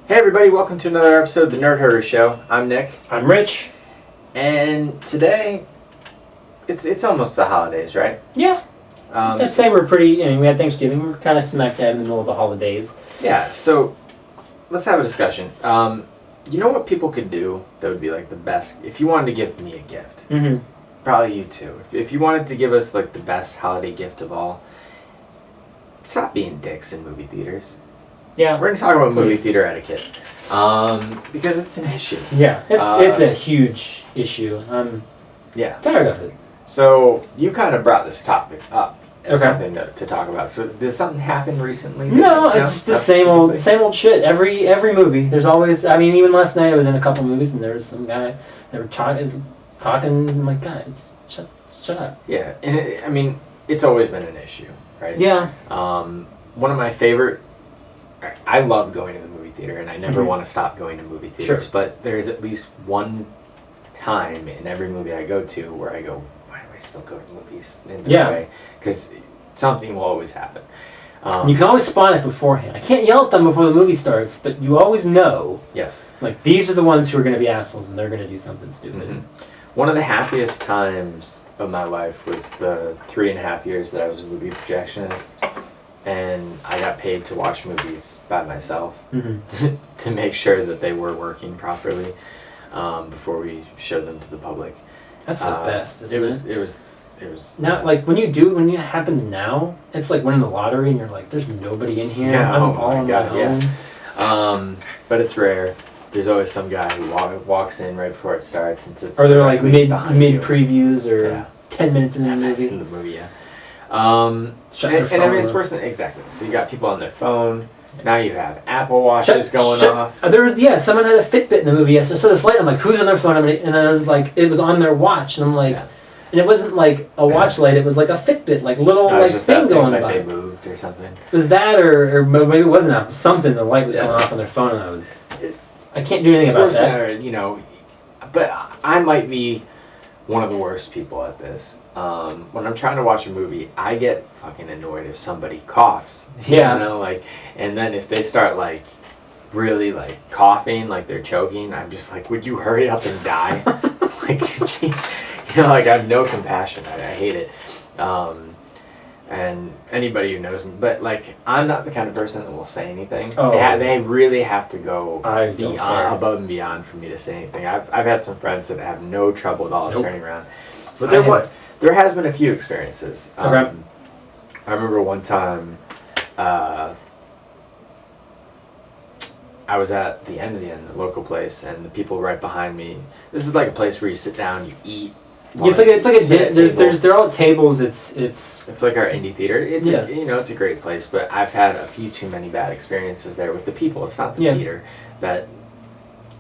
Hey everybody, welcome to another episode of the Nerd Herder Show. I'm Nick. I'm Rich. And today, it's almost the holidays, right? Yeah. I'd say we're pretty, we had Thanksgiving, we're kind of smack dab in the middle of the holidays. Yeah, so let's have a discussion. You know what people could do that would be like the best, if you wanted to give me a gift? Mm-hmm. Probably you too. If you wanted to give us like the best holiday gift of all, stop being dicks in movie theaters. Yeah. We're going to talk about movie theater etiquette. Because it's an issue. Yeah, it's a huge issue. I'm tired of it. So, you kind of brought this topic up as Okay. something to talk about. So, did something happen recently? No, it's just the same old shit. Every movie. There's always, even last night I was in a couple movies and there was some guy, they were talking, I'm like, God, just shut up. Yeah, and it's always been an issue, right? Yeah. One of my favorite, I love going to the movie theater and I never want to stop going to movie theaters, but there's at least one time in every movie I go to where I go, why do I still go to movies in this way? Because something will always happen. You can always spot it beforehand. I can't yell at them before the movie starts, but you always know. Yes. Like, these are the ones who are going to be assholes and they're going to do something stupid. Mm-hmm. One of the happiest times of my life was the 3.5 years that I was a movie projectionist. And I got paid to watch movies by myself to make sure that they were working properly before we showed them to the public. That's the best, isn't it? It was now, like, when it happens now, it's like winning the lottery and you're like, there's nobody in here. Yeah, I'm all on my own. Yeah. But it's rare. There's always some guy who walks in right before it starts and sits. Or they're like mid you. previews or 10 minutes into the movie. 10 minutes into the movie, yeah. And it's worse than exactly. So you got people on their phone. Now you have Apple Watches going off. Someone had a Fitbit in the movie. Yes, I saw this light. I'm like, who's on their phone? And then I was like, it was on their watch, and I'm like, and it wasn't like a watch light. It was like a Fitbit, like little thing going by. Like they moved or something. It was that, or maybe it wasn't that. Something. The light was going off on their phone, and I can't do anything about that. But I might be one of the worst people at this. When I'm trying to watch a movie, I get fucking annoyed if somebody coughs. Yeah. And then if they start really coughing, like they're choking, I'm just like, would you hurry up and die? I have no compassion. I hate it. And anybody who knows me, but I'm not the kind of person that will say anything. Oh. They really have to go above and beyond for me to say anything. I've had some friends that have no trouble at all turning around. But there has been a few experiences. Okay. I remember one time I was at the Enzian, the local place, and the people right behind me. This is like a place where you sit down, you eat. They're all tables. It's like our indie theater. It's a great place, but I've had a few too many bad experiences there with the people. It's not the theater that.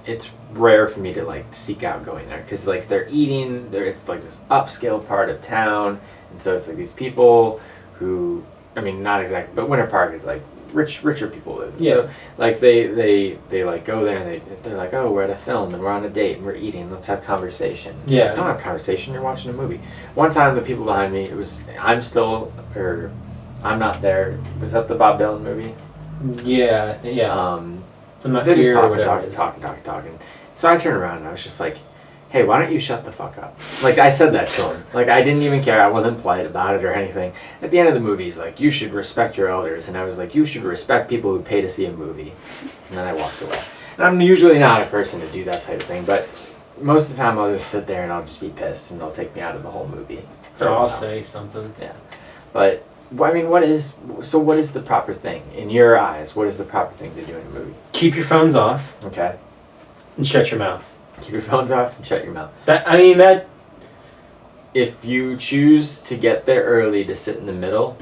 It's rare for me to seek out going there because they're eating. It's like this upscale part of town, and so it's like these people who, not exactly, but Winter Park is like richer people live. Yeah. So they go there and they're like, oh, we're at a film and we're on a date and we're eating. Let's have conversation. It's Yeah. like, don't have conversation. You're watching a movie. One time the people behind me, I'm not there. Was that the Bob Dylan movie? Yeah. I think, yeah. I'm not they just here or whatever. talking. So I turned around and I was just like, hey, why don't you shut the fuck up? I said that to him. I didn't even care. I wasn't polite about it or anything. At the end of the movie, he's like, you should respect your elders. And I was like, you should respect people who pay to see a movie. And then I walked away. And I'm usually not a person to do that type of thing, but most of the time I'll just sit there and I'll just be pissed and they'll take me out of the whole movie. Or I'll say something. Yeah. But, what is the proper thing? In your eyes, what is the proper thing to do in a movie? Keep your phones off. Okay. And shut your mouth. Keep your phones off and shut your mouth. That. If you choose to get there early to sit in the middle,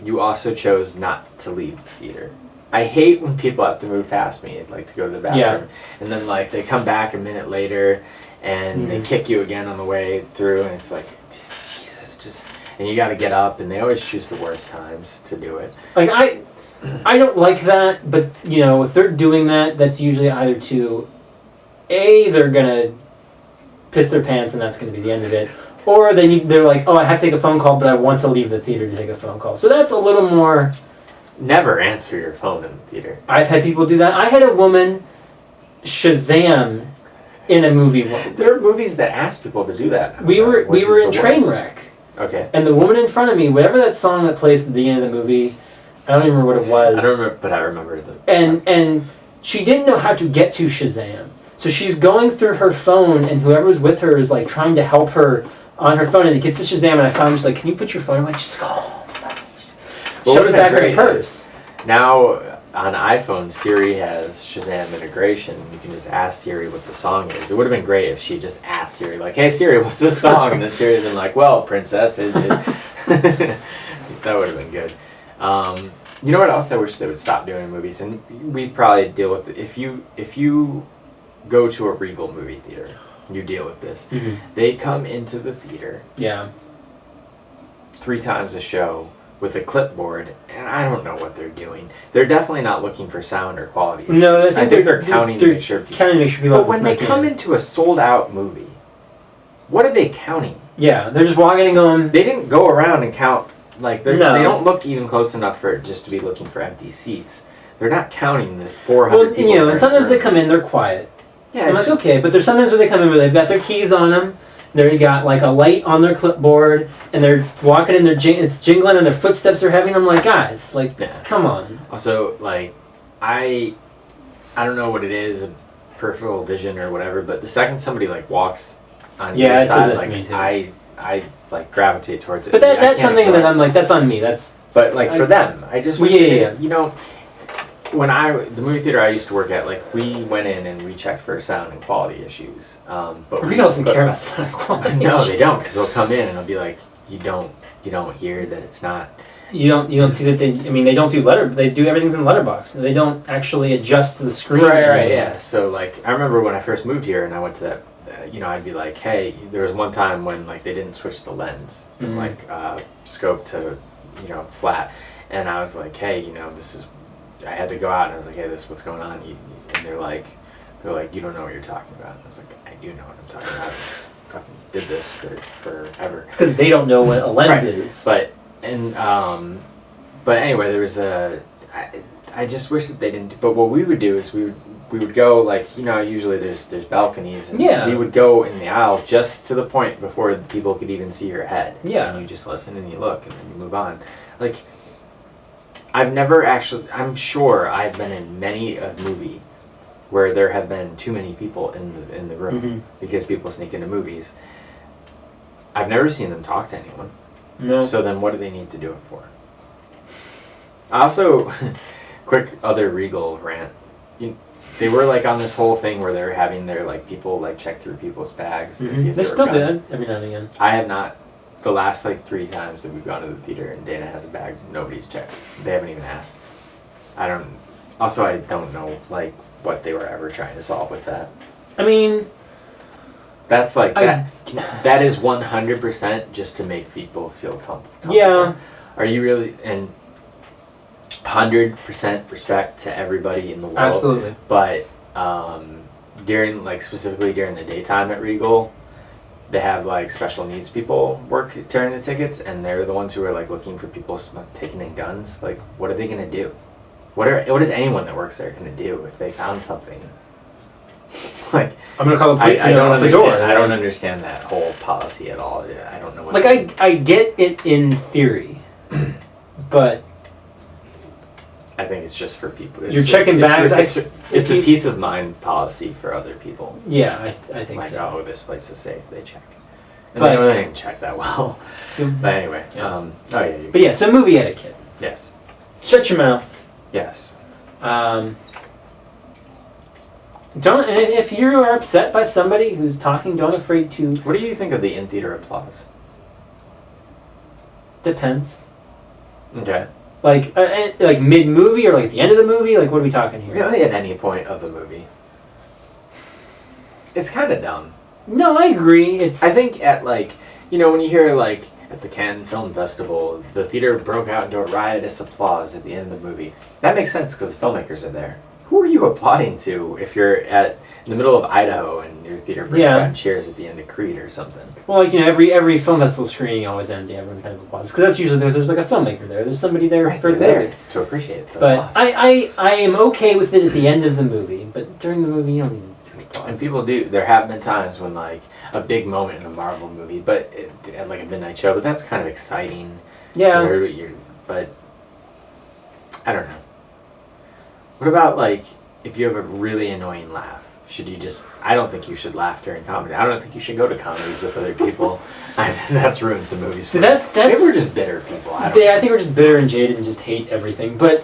you also chose not to leave the theater. I hate when people have to move past me, to go to the bathroom, and then they come back a minute later, and they kick you again on the way through, and it's like, Jesus, and you got to get up, and they always choose the worst times to do it. I don't like that, but if they're doing that, that's usually either to they're gonna piss their pants and that's gonna be the end of it, or they're like, oh, I have to take a phone call, but I want to leave the theater to take a phone call. So that's a little more Never answer your phone in the theater. I've had people do that. I had a woman Shazam in a movie. There are movies that ask people to do that. We were in Trainwreck. Okay. And the woman in front of me, whatever that song that plays at the beginning of the movie, I don't even remember what it was. I don't remember, but I remember the. And she didn't know how to get to Shazam, so she's going through her phone, and whoever was with her is like trying to help her on her phone, and it gets to Shazam, and I found just like, can you put your phone? I'm like, just go home, son. Shove it back in her purse. Now on iPhone, Siri has Shazam integration. You can just ask Siri what the song is. It would have been great if she just asked Siri, like, "Hey Siri, what's this song?" And then Siri would have been like, "Well, princess, it is." That would have been good. You know what else I wish they would stop doing in movies, and we probably deal with it. If you go to a Regal movie theater, you deal with this. Mm-hmm. They come into the theater. Yeah. 3 times a show with a clipboard, and I don't know what they're doing. They're definitely not looking for sound or quality issues. No, I think they're counting to make sure. People. But when they come into a sold-out movie, what are they counting? Yeah, they're just walking and going. They didn't go around and count. Like they don't look even close enough for it just to be looking for empty seats. They're not counting the 400 people. You know, and sometimes they come in, they're quiet. Yeah, I'm like, okay, but there's sometimes where they come in where they've got their keys on them. They got like a light on their clipboard, and they're walking and it's jingling, and their footsteps are heavy. And I'm like, guys, like, come on. Also, like, I don't know what it is, peripheral vision or whatever, but the second somebody like walks on your side, like I like gravitate towards it. But that's something that I'm like, that's on me. But like for them, I just wish you know. When the movie theater I used to work at, like we went in and we checked for sound and quality issues. But Regal doesn't care about sound and quality. No, they don't, because they'll come in and they'll be like, you don't hear that it's not. You don't see that they. I mean, they don't do They do everything's in letterbox. They don't actually adjust the screen. Right, yeah. So like, I remember when I first moved here and I went to that. I'd be like, hey, there was one time when like they didn't switch the lens from like scope to flat, and I was like, hey, this is. I had to go out and I was like, hey, this is what's going on. And they're like, you don't know what you're talking about. And I was like, I do know what I'm talking about. I fucking did this for forever. It's because they don't know what a lens is. But anyway, there was I just wish that they didn't. But what we would do is we would go like usually there's balconies and we would go in the aisle just to the point before people could even see your head. Yeah. And you just listen and you look and then you move on. Like. I've never actually. I'm sure I've been in many a movie where there have been too many people in the room because people sneak into movies. I've never seen them talk to anyone. No. So then, what do they need to do it for? Also, quick other Regal rant. They were like on this whole thing where they were having their like people like check through people's bags to see if they there still were guns. do every now and again. I have not. The last like 3 times that we've gone to the theater and Dana has a bag, nobody's checked. They haven't even asked. I don't know like what they were ever trying to solve with that. I mean, that's like that is 100% just to make people feel comfortable. Yeah. Are you really? And 100% respect to everybody in the world. Absolutely. But specifically during the daytime at Regal, they have like special needs people work during the tickets, and they're the ones who are like looking for people taking in guns. Like, what are they gonna do? What is anyone that works there gonna do if they found something? Like, I'm gonna call the police. I don't understand. I don't understand that whole policy at all. I don't know what. Like I get it in theory, but I think it's just for people. You're checking bags. It's a peace of mind policy for other people. Yeah, I think like, so. oh, this place is safe. They check. And they really didn't check that well. But anyway. Yeah. So movie etiquette. Yes. Shut your mouth. Yes. If you are upset by somebody who's talking, don't afraid to. What do you think of the in-theater applause? Depends. Okay. Like mid-movie or like at the end of the movie? Like, what are we talking here? Really, at any point of the movie. It's kind of dumb. No, I agree. I think at when you hear like at the Cannes Film Festival, the theater broke out into a riotous applause at the end of the movie. That makes sense because the filmmakers are there. who are you applauding to if you're in the middle of Idaho and your theater breaks out and cheers at the end of Creed or something? Well, like, you know, every film festival screening always ends, everyone kind of applauds. Because that's usually, there's like a filmmaker there. There's somebody there for the movie. To appreciate the But applause. I am okay with it at the end of the movie, but during the movie, you don't need to applause. And people do. There have been times when, like, a big moment in a Marvel movie, but at like a midnight show, but that's kind of exciting. Yeah. But I don't know. What about, like, if you have a really annoying laugh? Should you just... I don't think you should laugh during comedy. I don't think you should go to comedies with other people. That's ruined some movies. So that's... Maybe we're just bitter people. I think we're just bitter and jaded and just hate everything. But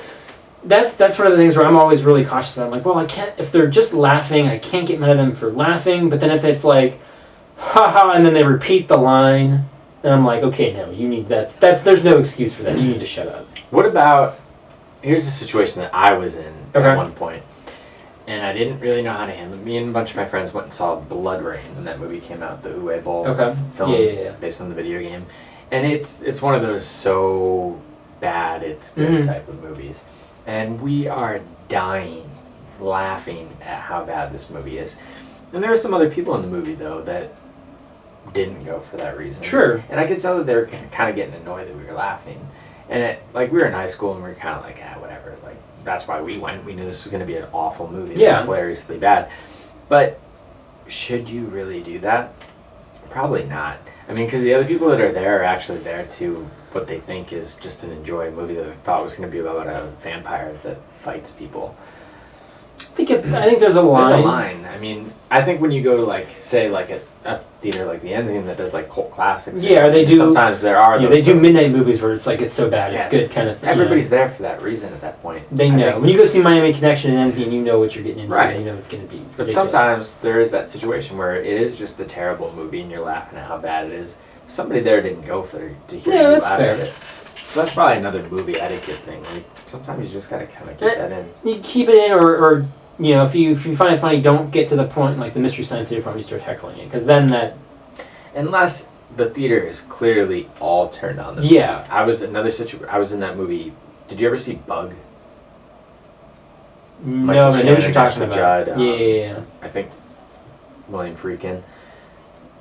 that's one of the things where I'm always really cautious about. I'm like, well, I can't... If they're just laughing, I can't get mad at them for laughing. But then if it's like, haha, and then they repeat the line, then I'm like, okay, no, you need... There's no excuse for that. You need to shut up. What about... Here's the situation that I was in at one point. And I didn't really know how to handle it. Me and a bunch of my friends went and saw Blood Rain when that movie came out, the Uwe Boll film based on the video game. And it's one of those so bad it's good type of movies. And we are dying, laughing at how bad this movie is. And there were some other people in the movie, though, that didn't go for that reason. Sure. And I could tell that they were kind of getting annoyed that we were laughing. And we were in high school and we were kind of like, whatever. Like, that's why we went. We knew this was going to be an awful movie. Yeah. It was hilariously bad. But should you really do that? Probably not. I mean, because the other people that are there are actually there to what they think is just an enjoyable movie that they thought was going to be about a vampire that fights people. I think there's a line. There's a line. I mean, I think when you go to, like, say, like a theater like the Enzian that does, like, cult classics. Yeah, they do. Sometimes there are. Yeah, they do midnight movies where it's like it's so bad, it's good kind of thing. Everybody's there for that reason at that point. They know. When you go see Miami Connection and Enzian, you know what you're getting into. Right. You know it's going to be ridiculous. But sometimes there is that situation where it is just a terrible movie and you're laughing at how bad it is. Somebody there didn't go to hear you laugh at it. So that's probably another movie etiquette thing. Like, sometimes you just got to kind of keep that in. You keep it in, or you know, if you find it funny, don't get to the point like the Mystery Science Theater part where you start heckling it, because then that... Unless the theater is clearly all turned on. Yeah. I was in that movie. Did you ever see Bug? No, I know what you're talking about. Judd, yeah. I think William Friedkin.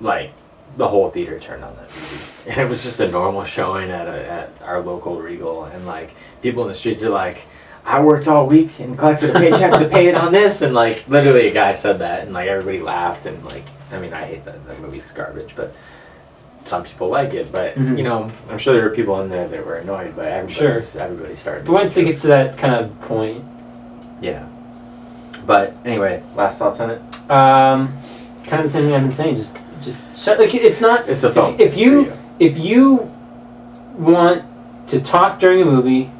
Like, the whole theater turned on that movie. And it was just a normal showing at our local Regal. And, like, people in the streets are like, I worked all week and collected a paycheck to pay it on this. And, like, literally a guy said that. And, like, everybody laughed. And, like, I mean, I hate that movie's garbage. But some people like it. But, you know, I'm sure there were people in there that were annoyed. But everybody started. But once it gets to that kind of point. Yeah. But, anyway, last thoughts on it? Kind of the same thing I've been saying. Just shut. Like, it's not. It's a film. If you want to talk during a movie,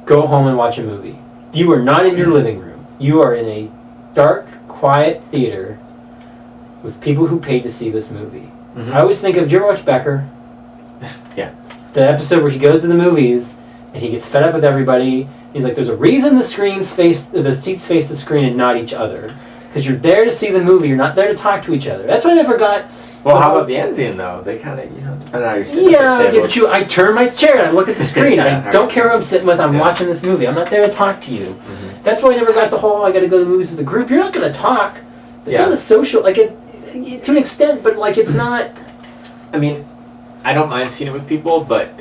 go home and watch a movie. You are not in your living room. You are in a dark, quiet theater with people who paid to see this movie. I always think of. Did you ever watch Becker? Yeah. The episode where he goes to the movies and he gets fed up with everybody. He's like, "There's a reason the seats face the screen and not each other." Because you're there to see the movie, you're not there to talk to each other. That's what I never got. Well, how about the Enzian, though? They kind of, depending on how you're sitting at but I turn my chair and I look at the screen. I don't care who I'm sitting with, I'm watching this movie. I'm not there to talk to you. That's why I never got the whole, I gotta go to the movies with a group. You're not gonna talk. It's not a social, like, to an extent, but, like, it's not... I mean, I don't mind seeing it with people, but,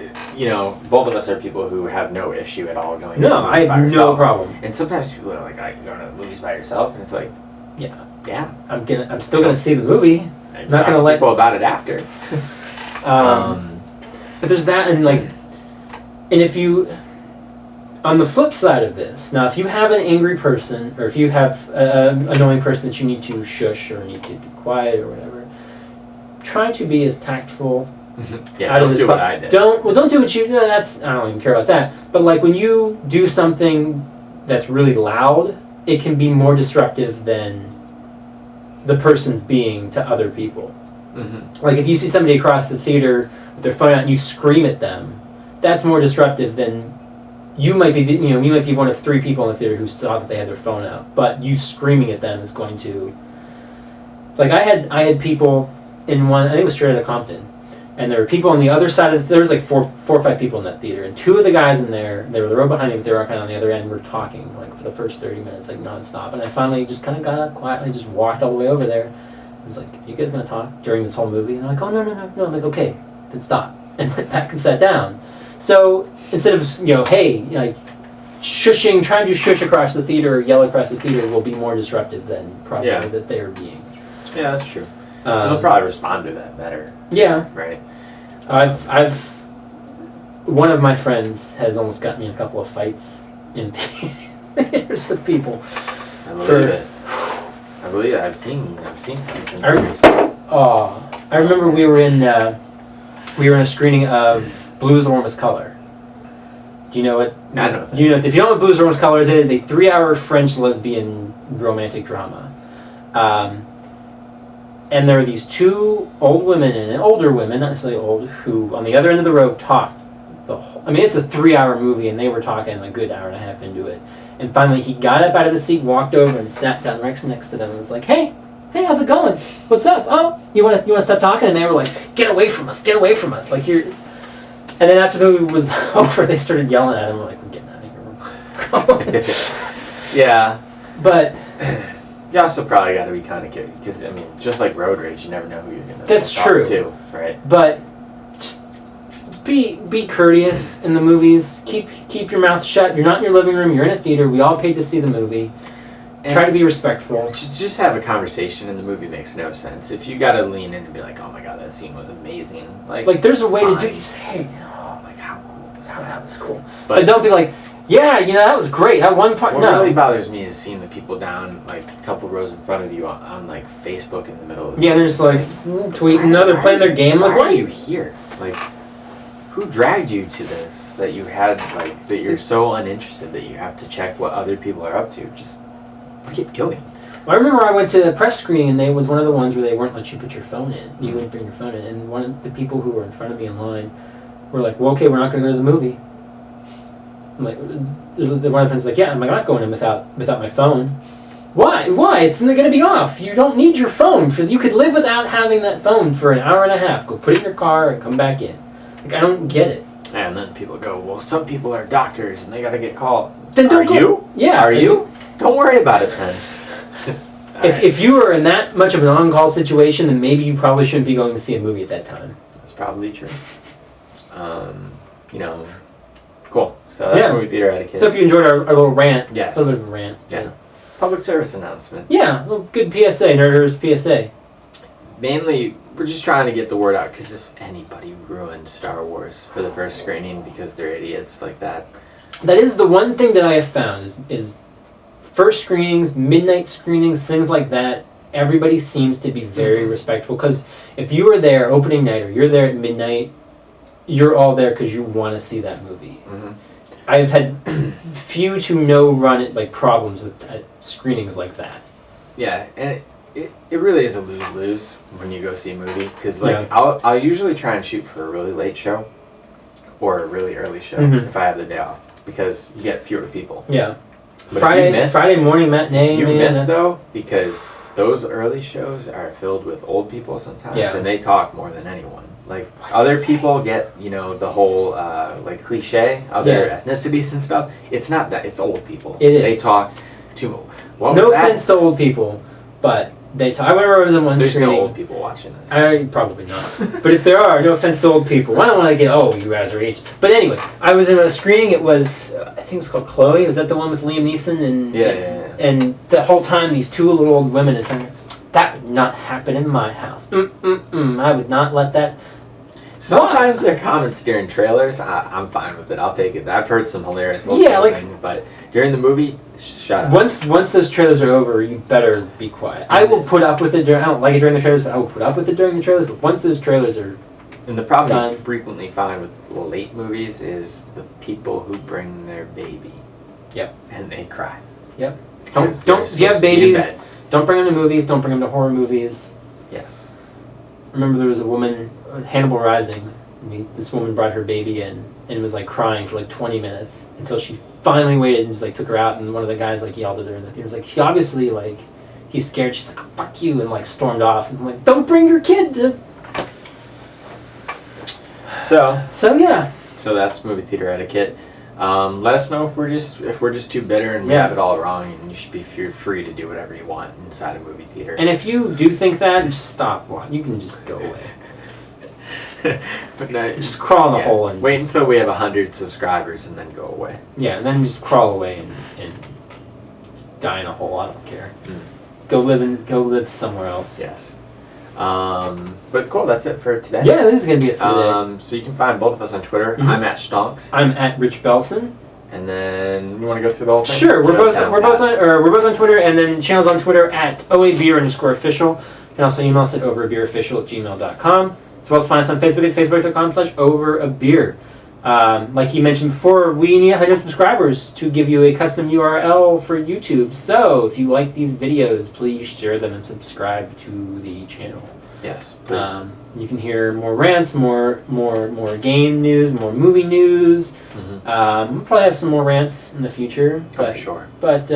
both of us are people who have no issue at all going to the movies by yourself. I have no problem. And sometimes people are like, I can go to the movies by yourself, and it's like, yeah. I'm still gonna see the movie. I'm not gonna let people about it after. But there's that, and if you, on the flip side of this, now if you have an angry person, or if you have an annoying person that you need to shush or need to be quiet or whatever, try to be as tactful. Don't do what I did. Don't do what you. No, I don't even care about that. But like when you do something that's really loud, it can be more disruptive than the person's being to other people. Like if you see somebody across the theater with their phone out and you scream at them, that's more disruptive than you might be. You might be one of 3 people in the theater who saw that they had their phone out, but you screaming at them is going to. Like I had people in one. I think it was Straight Outta Compton. And there were people on the other side of there was like four or five people in that theater, and two of the guys in there, they were the row behind me, but they were kind of on the other end, were talking like for the first 30 minutes, like nonstop. And I finally just kind of got up quietly, just walked all the way over there. I was like, "You guys gonna talk during this whole movie?" And they're like, "Oh no." I'm like, "Okay, then stop," and went back and sat down. So instead of hey, like shushing, trying to shush across the theater or yell across the theater will be more disruptive than probably that they are being. Yeah, that's true. They'll probably respond to that better. Yeah. Right. I've one of my friends has almost gotten me in a couple of fights in theaters with people. I believe it. I believe it. I've seen fights in theaters. I remember we were in a screening of Blue's Warmest Color. Do you know what? I know. If you don't know what Blue's Warmest Color is, it is a 3-hour French lesbian romantic drama. And there were these two old women in it, older women, not necessarily old, who on the other end of the road talked it's a 3-hour movie, and they were talking a good hour and a half into it. And finally, he got up out of the seat, walked over, and sat down right next to them, and was like, "Hey, how's it going? What's up? Oh, you want to stop talking?" And they were like, "Get away from us! Get away from us!" Like you're. And then after the movie was over, they started yelling at him. We're like, "We're getting out of here." Yeah, but. You also probably got to be kind of careful because just like road rage, you never know who you're gonna. That's true. To, right? But just be courteous in the movies. Keep your mouth shut. You're not in your living room. You're in a theater. We all paid to see the movie. And try to be respectful. Just have a conversation, and the movie makes no sense. If you got to lean in and be like, "Oh my god, that scene was amazing," like there's a way to do. Just hey, like how cool was that? That was cool. But don't be like. Yeah, that was great. That one part. What really bothers me is seeing the people down like a couple rows in front of you on like Facebook in the middle of the they're just like tweeting. No, they're playing their game. Like, why are you here? Like, who dragged you to this? That you had that you're so uninterested that you have to check what other people are up to. Just keep doing. Well, I remember I went to a press screening, and it was one of the ones where they wouldn't let you put your phone in. You wouldn't bring your phone in, and one of the people who were in front of me in line were like, "Well, okay, we're not going to go to the movie." I'm like, one of the friends like, "Yeah, I'm not going in without my phone." Why? It's going to be off. You don't need your phone. You could live without having that phone for an hour and a half. Go put it in your car and come back in. Like, I don't get it. And then people go, "Well, some people are doctors and they got to get called." Then don't go. You? Yeah. Are you? Don't worry about it then. If you are in that much of an on-call situation, then maybe you probably shouldn't be going to see a movie at that time. That's probably true. Cool. So that's movie theater etiquette. So if you enjoyed our little rant. Yes. A little bit of a rant. Yeah. Public service announcement. Yeah, a little good PSA, Nerders PSA. Mainly, we're just trying to get the word out because if anybody ruined Star Wars for the first screening because they're idiots like that. That is the one thing that I have found is first screenings, midnight screenings, things like that. Everybody seems to be very respectful because if you are there opening night or you're there at midnight, you're all there because you want to see that movie. Mm-hmm. I've had few to no problems with screenings like that. Yeah, and it really is a lose-lose when you go see a movie because I'll usually try and shoot for a really late show or a really early show if I have the day off because you get fewer people. Yeah. But Friday morning matinee. If you miss though, because those early shows are filled with old people sometimes, and they talk more than anyone. Like other people get, the whole cliche of their ethnicities and stuff. It's not that. It's old people. It is. They talk too much. No offense to old people, but they talk. I remember I was in one screening. There's no old people watching this. Probably not. But if there are, no offense to old people. I don't want to get, you guys are aged. But anyway, I was in a screening. It was, I think it was called Chloe. Was that the one with Liam Neeson? And And the whole time, these two little old women in front of me, that would not happen in my house. I would not let that. Sometimes their comments during trailers, I'm fine with it. I'll take it. I've heard some hilarious things, but during the movie, shut up. Once those trailers are over, you better be quiet. I will put up with it. I don't like it during the trailers, but I will put up with it during the trailers. But once those trailers are and the problem I frequently find with late movies is the people who bring their baby. Yep. And they cry. Yep. Don't if you have babies, don't bring them to movies. Don't bring them to horror movies. Yes. I remember there was a woman, Hannibal Rising. This woman brought her baby in and was crying for 20 minutes until she finally waited and just took her out. And one of the guys yelled at her in the theater. She obviously he's scared. She's like, "Fuck you," and stormed off. And I'm like, "Don't bring your kid to." So yeah. So that's movie theater etiquette. Let us know if we're just too bitter and we have it all wrong, and you should be free to do whatever you want inside a movie theater. And if you do think that, just stop. You can just go away. But no, just crawl in the hole and wait until we have 100 subscribers and then go away. Yeah, and then just crawl away and die in a hole. I don't care. Go live somewhere else. Yes. But cool, that's it for today. Yeah, this is gonna be it for today. So you can find both of us on Twitter. I'm at Stonks. I'm at Rich Belson. And then you want to go through the whole thing? Sure, we're both on Twitter, and then the channel's on Twitter at OABeer_official. You can also email us at overabeerofficial@gmail.com. As well as find us on Facebook at facebook.com/overabeer. Like he mentioned before, we need 100 subscribers to give you a custom URL for YouTube. So if you like these videos, please share them and subscribe to the channel. Yes, please. You can hear more rants, more game news, more movie news. We'll probably have some more rants in the future. But, sure. But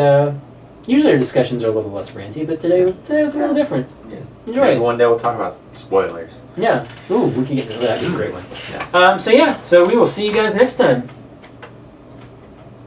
usually our discussions are a little less ranty, but today was a little different. Yeah. Enjoy it. One day we'll talk about spoilers. Yeah. Ooh, we can get into that. That'd be a great one. Yeah. So we will see you guys next time.